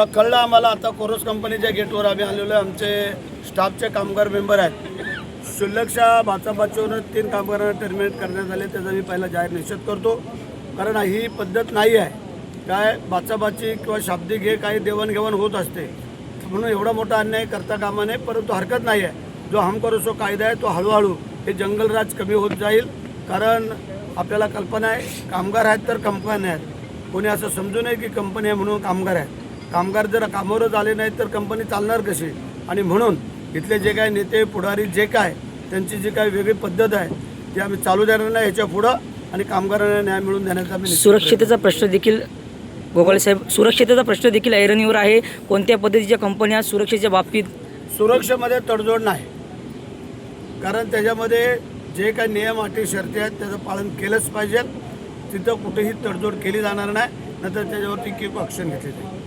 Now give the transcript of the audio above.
कळलं आम्हाला आता कोरोस कंपनीच्या गेटवर आम्ही आलेलो आहे. आमचे स्टाफचे कामगार मेंबर आहेत. शुल्लकच्या बाचाबाचीवरून 3 कामगारांना टर्मिनेट करण्यात आले. त्याचा मी पहिला जाहीर निषेध करतो, कारण ही पद्धत नाही आहे. काय बाचाबाची किंवा शाब्दिक हे काही देवाणघेवाण होत असते, म्हणून एवढा मोठा अन्याय करता कामा नये. परंतु हरकत नाही आहे, जो हम करो सो कायदा आहे तो हळूहळू हे जंगलराज कमी होत जाईल. कारण आपल्याला कल्पना आहे कामगार आहेत तर कंपनी आहेत. कोणी असं समजू नये की कंपनी आहे म्हणून कामगार आहेत. कामगार जर कामावरच आले नाहीत तर कंपनी चालणार कशी. आणि म्हणून इथले जे काही नेते पुढारी जे काय त्यांची जी काही वेगळी पद्धत आहे ती आम्ही चालू देणार नाही ह्याच्या पुढं. आणि कामगारांना न्याय मिळवून देण्याचा आम्ही सुरक्षितेचा प्रश्न देखील गोगावले साहेब, सुरक्षितेचा प्रश्न देखील ऐरणीवर आहे. कोणत्या पद्धतीच्या कंपन्या सुरक्षेच्या बाबतीत? सुरक्षेमध्ये तडजोड नाही, कारण त्याच्यामध्ये जे काही नियम अटी शर्ती आहेत त्याचं पालन केलंच पाहिजे. तिथं कुठेही तडजोड केली जाणार नाही, नंतर त्याच्यावरती कीप ॲक्शन घेतली जाईल.